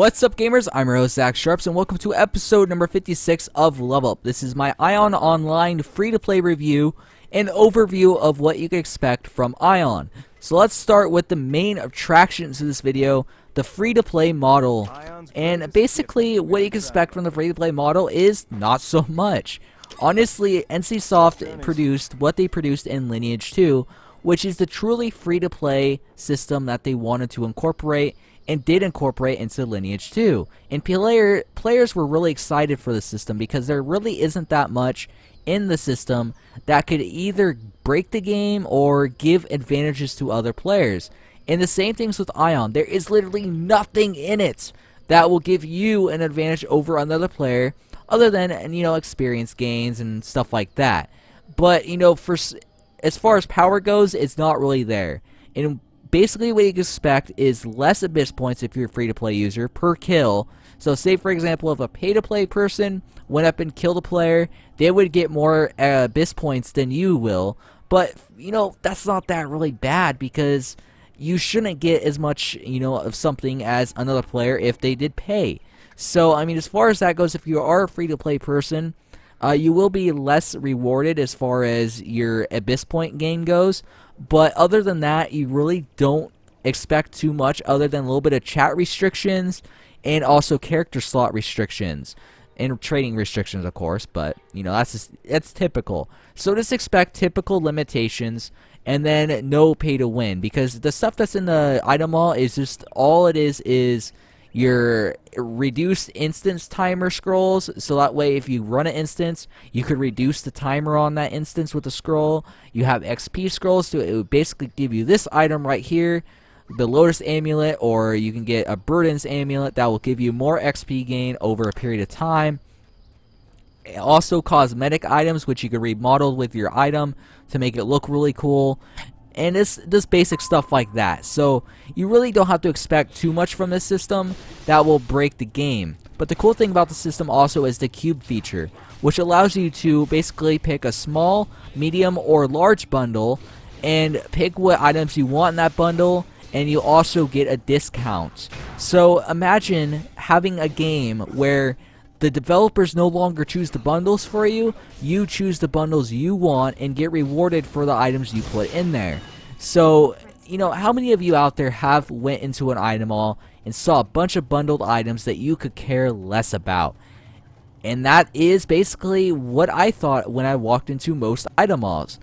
What's up, gamers? I'm your host, Zach Sharps, and welcome to episode number 56 of Level Up. This is my Aion Online free-to-play review and overview of what you can expect from Aion. So let's start with the main attractions of this video, the free-to-play model. And basically, what you can expect from the free-to-play model is not so much. Honestly, NCSoft produced what they produced in Lineage 2, which is the truly free-to-play system that they wanted to incorporate and did incorporate into Lineage 2. And players were really excited for the system because there really isn't that much in the system that could either break the game or give advantages to other players. And the same things with Aion. There is literally nothing in it that will give you an advantage over another player other than, you know, experience gains and stuff like that. But, you know, as far as power goes, it's not really there. And basically what you can expect is less abyss points if you're a free-to-play user per kill. So say, for example, if a pay-to-play person went up and killed a player, they would get more abyss points than you will. But, you know, that's not that really bad because you shouldn't get as much, you know, of something as another player if they did pay. So, I mean, as far as that goes, if you are a free-to-play person, you will be less rewarded as far as your abyss point gain goes. But other than that, you really don't expect too much other than a little bit of chat restrictions and also character slot restrictions and trading restrictions, of course. But, you know, that's typical. So just expect typical limitations and then no pay to win, because the stuff that's in the item wall is just all it is your reduced instance timer scrolls, so that way if you run an instance, you could reduce the timer on that instance with a scroll. You have XP scrolls, so it would basically give you this item right here, the Lotus Amulet, or you can get a Burden's Amulet that will give you more XP gain over a period of time. Also cosmetic items, which you can remodel with your item to make it look really cool. And it's this basic stuff like that. So you really don't have to expect too much from this system that will break the game. But the cool thing about the system also is the cube feature, which allows you to basically pick a small, medium, or large bundle and pick what items you want in that bundle, and you also get a discount. So imagine having a game where the developers no longer choose the bundles for you. You choose the bundles you want and get rewarded for the items you put in there. So, you know, how many of you out there have went into an item mall and saw a bunch of bundled items that you could care less about? And that is basically what I thought when I walked into most item malls.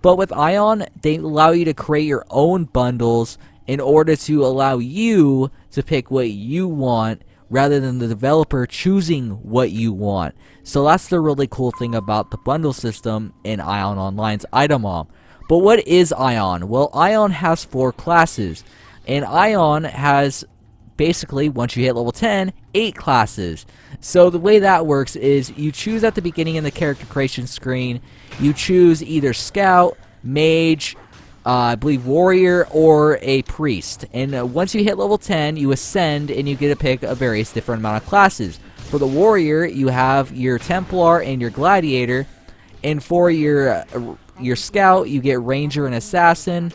But with Aion, they allow you to create your own bundles in order to allow you to pick what you want, rather than the developer choosing what you want. So that's the really cool thing about the bundle system in Aion Online's item mall. But what is Aion? Well, Aion has 4 classes, and Aion has basically, once you hit level 10, 8 classes. So the way that works is you choose at the beginning in the character creation screen, you choose either Scout, Mage, I believe Warrior, or a Priest. And once you hit level 10, you ascend and you get to pick a various different amount of classes. For the Warrior, you have your Templar and your Gladiator. And for your Scout, you get Ranger and Assassin.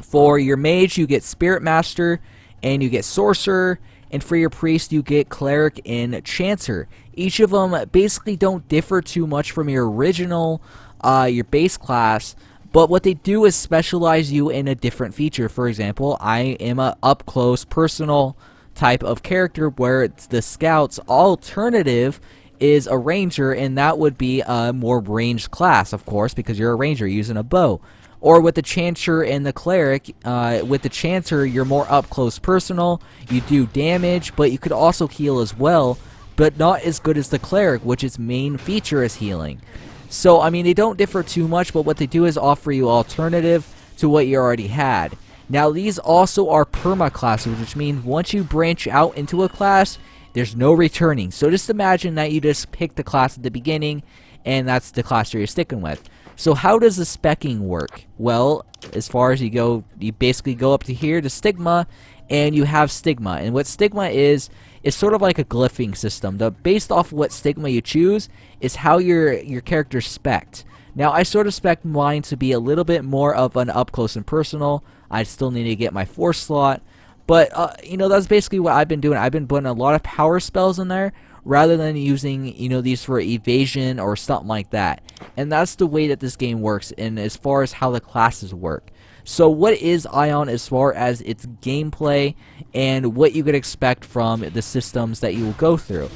For your Mage, you get Spirit Master and you get Sorcerer. And for your Priest, you get Cleric and Chancer. Each of them basically don't differ too much from your original, your base class. But what they do is specialize you in a different feature. For example, I am a up-close, personal type of character, where it's the Scout's alternative is a Ranger, and that would be a more ranged class, of course, because you're a Ranger using a bow. Or with the Chancer and the Cleric, with the Chancer, you're more up-close, personal, you do damage, but you could also heal as well, but not as good as the Cleric, which its main feature is healing. So, I mean, they don't differ too much, but what they do is offer you alternative to what you already had. Now, these also are perma classes, which means once you branch out into a class, there's no returning. So just imagine that you just pick the class at the beginning, and that's the class you're sticking with. So how does the specking work? Well, as far as you go, you basically go up to here to Stigma, and you have Stigma. And what Stigma is sort of like a glyphing system. Based off what Stigma you choose is how your character's spec'd. Now, I sort of spec mine to be a little bit more of an up-close and personal. I still need to get my 4 slot, But you know, that's basically what I've been doing. I've been putting a lot of power spells in there rather than using, you know, these for evasion or something like that. And that's the way that this game works, and as far as how the classes work. So what is Aion as far as its gameplay and what you could expect from the systems that you will go through?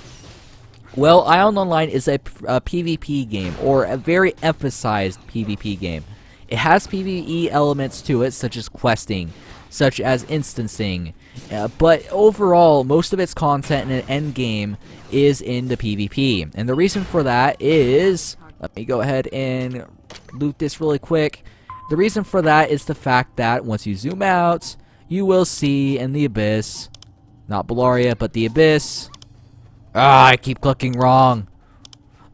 Well, Aion Online is a PvP game, or a very emphasized PvP game. It has PvE elements to it, such as questing, such as instancing, but overall, most of its content and end game is in the PvP. And the reason for that is, let me go ahead and loot this really quick. The reason for that is the fact that once you zoom out, you will see in the abyss, not Bellaria, but the abyss. I keep clicking wrong.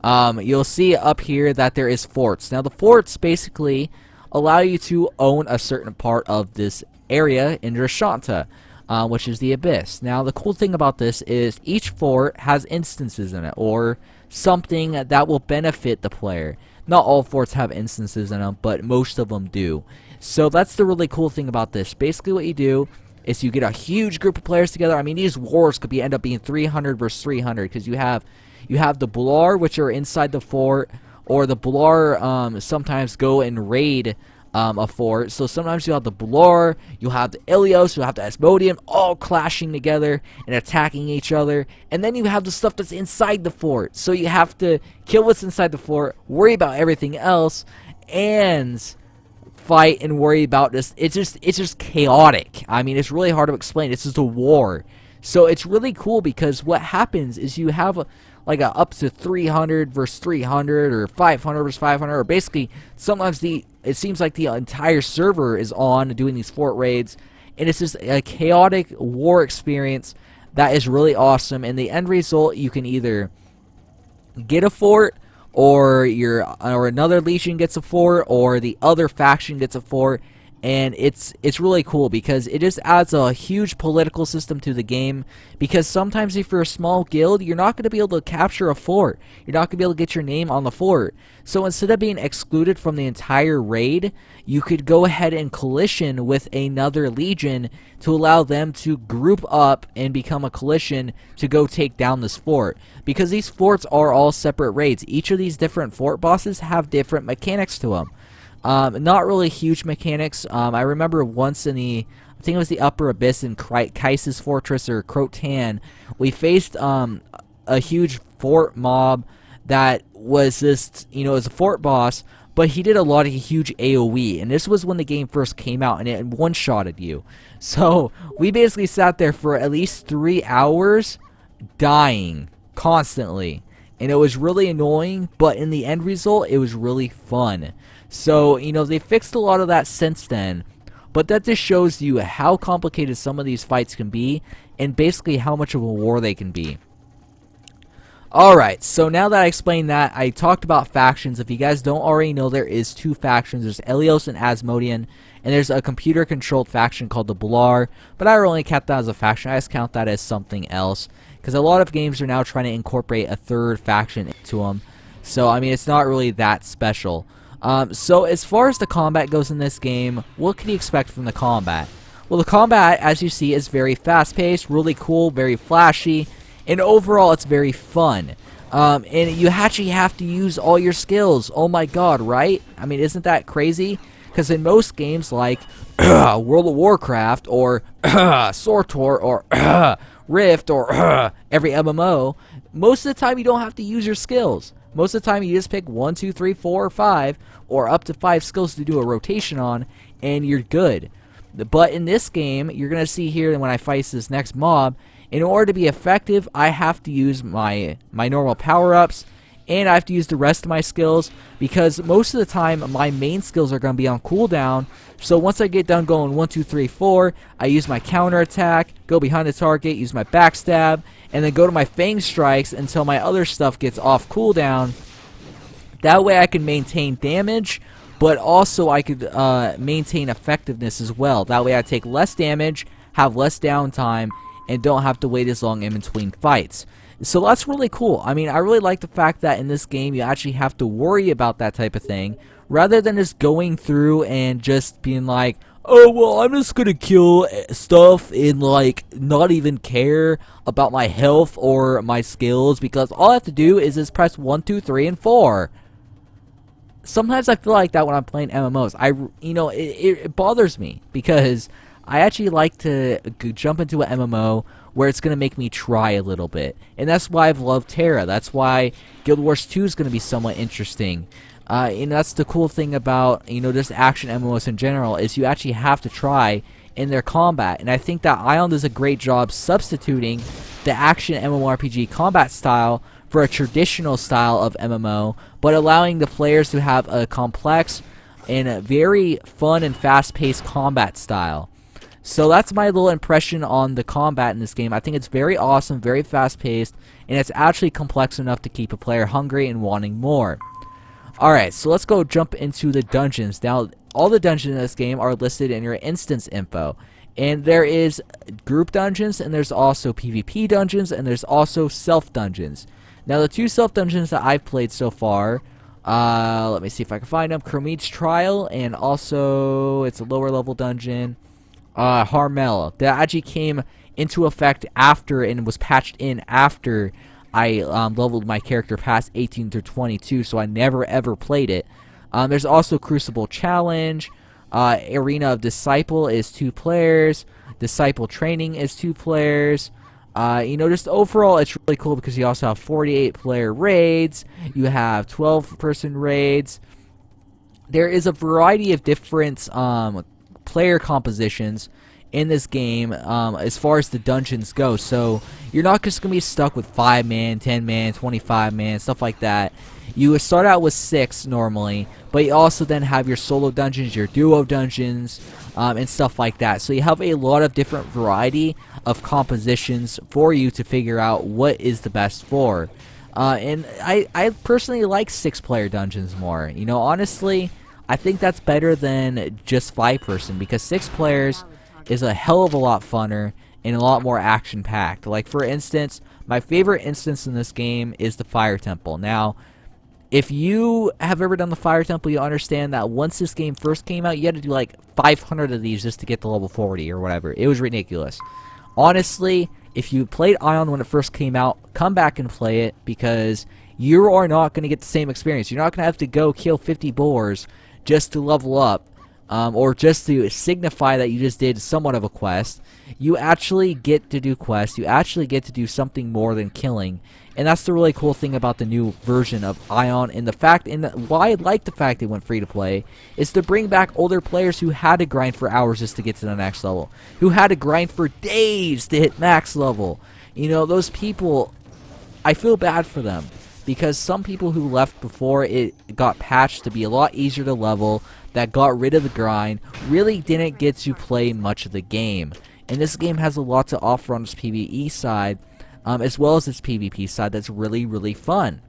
You'll see up here that there is forts. Now the forts basically allow you to own a certain part of this area in Drashanta, which is the abyss. Now the cool thing about this is each fort has instances in it, or something that will benefit the player. Not all forts have instances in them, but most of them do. So that's the really cool thing about this. Basically what you do is you get a huge group of players together. I mean, these wars could end up being 300 versus 300, because you have the Bular, which are inside the fort, or the Bular sometimes go and raid a fort. So sometimes you'll have the Bular, you'll have the Ilios, you'll have the Asmodean, all clashing together and attacking each other. And then you have the stuff that's inside the fort. So you have to kill what's inside the fort, worry about everything else, and fight and worry about this. It's just chaotic. I mean, it's really hard to explain. It's just a war. So it's really cool, because what happens is you have like a up to 300 versus 300, or 500 versus 500, or basically sometimes it seems like the entire server is on doing these fort raids, and it's just a chaotic war experience that is really awesome. And the end result, you can either get a fort, or another legion gets a fort, or the other faction gets a fort. And it's really cool, because it just adds a huge political system to the game. Because sometimes if you're a small guild, you're not going to be able to capture a fort. You're not going to be able to get your name on the fort. So instead of being excluded from the entire raid, you could go ahead and coalition with another legion to allow them to group up and become a coalition to go take down this fort. Because these forts are all separate raids. Each of these different fort bosses have different mechanics to them. Not really huge mechanics. I remember once in I think it was the Upper Abyss in Kais's Fortress, or Crotan, we faced a huge fort mob that was just, you know, as a fort boss, but he did a lot of huge AoE, and this was when the game first came out, and it one-shotted you. So we basically sat there for at least 3 hours dying constantly, and it was really annoying, but in the end result, it was really fun. So, you know, they fixed a lot of that since then, but that just shows you how complicated some of these fights can be, and basically how much of a war they can be. Alright, so now that I explained that, I talked about factions. If you guys don't already know, there is 2 factions. There's Ilios and Asmodean, and there's a computer-controlled faction called the Bular, but I don't really count that as a faction. I just count that as something else, because a lot of games are now trying to incorporate a third faction into them. So, I mean, it's not really that special. So as far as the combat goes in this game, what can you expect from the combat? Well, the combat, as you see, is very fast-paced, really cool, very flashy, and overall it's very fun. And you actually have to use all your skills. Oh my god, right? I mean, isn't that crazy? Because in most games like World of Warcraft, or SWTOR, or Rift, or every MMO, most of the time you don't have to use your skills. Most of the time you just pick 1, 2, 3, 4, or 5, or up to 5 skills to do a rotation on, and you're good. But in this game, you're going to see here when I fight this next mob, in order to be effective, I have to use my normal power-ups, and I have to use the rest of my skills, because most of the time my main skills are going to be on cooldown. So once I get done going 1, 2, 3, 4, I use my counter attack, go behind the target, use my backstab, and then go to my Fang Strikes until my other stuff gets off cooldown. That way I can maintain damage, but also I could maintain effectiveness as well. That way I take less damage, have less downtime, and don't have to wait as long in between fights. So that's really cool. I mean, I really like the fact that in this game you actually have to worry about that type of thing, rather than just going through and just being like, oh, well, I'm just gonna kill stuff and, like, not even care about my health or my skills, because all I have to do is just press 1, 2, 3, and 4. Sometimes I feel like that when I'm playing MMOs. It bothers me, because I actually like to jump into an MMO where it's gonna make me try a little bit. And that's why I've loved Terra. That's why Guild Wars 2 is gonna be somewhat interesting. And that's the cool thing about, just action MMOs in general, is you actually have to try in their combat. And I think that Aion does a great job substituting the action MMORPG combat style for a traditional style of MMO, but allowing the players to have a complex and a very fun and fast-paced combat style. So that's my little impression on the combat in this game. I think it's very awesome, very fast-paced, and it's actually complex enough to keep a player hungry and wanting more. Alright, so let's go jump into the dungeons. Now, all the dungeons in this game are listed in your instance info. And there is group dungeons, and there's also PvP dungeons, and there's also self-dungeons. Now, the two self-dungeons that I've played so far, let me see if I can find them. Kermit's Trial, and also, it's a lower level dungeon, Harmel. That actually came into effect after, and was patched in after I leveled my character past 18 to 22, so I never ever played it. There's also Crucible Challenge. Arena of Disciple is 2 players. Disciple Training is 2 players. Just overall, it's really cool because you also have 48-player raids. You have 12-person raids. There is a variety of different player compositions in this game as far as the dungeons go. So you're not just going to be stuck with 5-man, 10-man, 25-man, stuff like that. You start out with 6 normally, but you also then have your solo dungeons, your duo dungeons, and stuff like that. So you have a lot of different variety of compositions for you to figure out what is the best for. And I personally like 6-player dungeons more. Honestly, I think that's better than just 5-person, because 6 players is a hell of a lot funner and a lot more action-packed. Like, for instance, my favorite instance in this game is the Fire Temple. Now, if you have ever done the Fire Temple, you understand that once this game first came out, you had to do like 500 of these just to get to level 40 or whatever. It was ridiculous. Honestly, if you played Aion when it first came out, come back and play it, because you are not going to get the same experience. You're not going to have to go kill 50 boars just to level up. Or just to signify that you just did somewhat of a quest. You actually get to do quests. You actually get to do something more than killing. And that's the really cool thing about the new version of Aion. And why I like the fact it went free to play is to bring back older players who had to grind for hours just to get to the next level. Who had to grind for days to hit max level. Those people, I feel bad for them. Because some people who left before it got patched to be a lot easier to level, that got rid of the grind, really didn't get to play much of the game. And this game has a lot to offer on its PvE side, as well as its PvP side, that's really, really fun.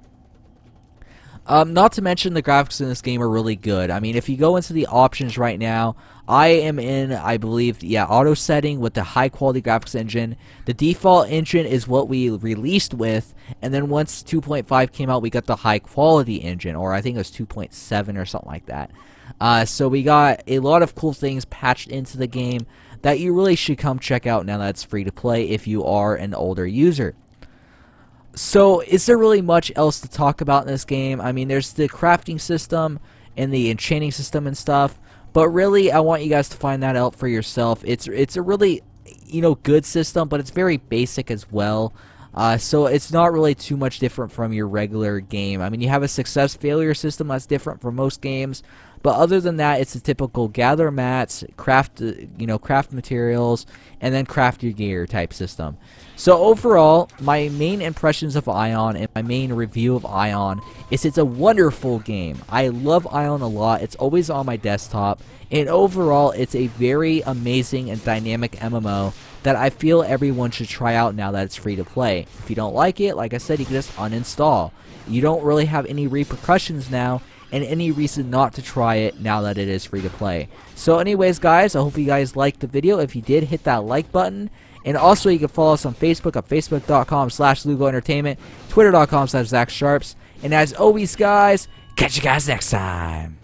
Not to mention the graphics in this game are really good. I mean, if you go into the options right now, I am in, I believe, auto setting with the high quality graphics engine. The default engine is what we released with, and then once 2.5 came out, we got the high quality engine, or I think it was 2.7 or something like that. So we got a lot of cool things patched into the game that you really should come check out now that it's free to play if you are an older user. So, is there really much else to talk about in this game? I mean, there's the crafting system and the enchanting system and stuff, but really, I want you guys to find that out for yourself. It's a really, good system, but it's very basic as well. So it's not really too much different from your regular game. I mean, you have a success-failure system that's different from most games, but other than that, it's a typical gather mats, craft materials, and then craft your gear type system. So overall, my main impressions of Aion and my main review of Aion is it's a wonderful game. I love Aion a lot. It's always on my desktop, and overall, it's a very amazing and dynamic MMO that I feel everyone should try out now that it's free to play. If you don't like it, like I said, you can just uninstall. You don't really have any repercussions now, and any reason not to try it now that it is free to play. So anyways, guys, I hope you guys liked the video. If you did, hit that like button. And also, you can follow us on Facebook at facebook.com/LugoEntertainment, twitter.com/ZachSharps. And as always, guys, catch you guys next time.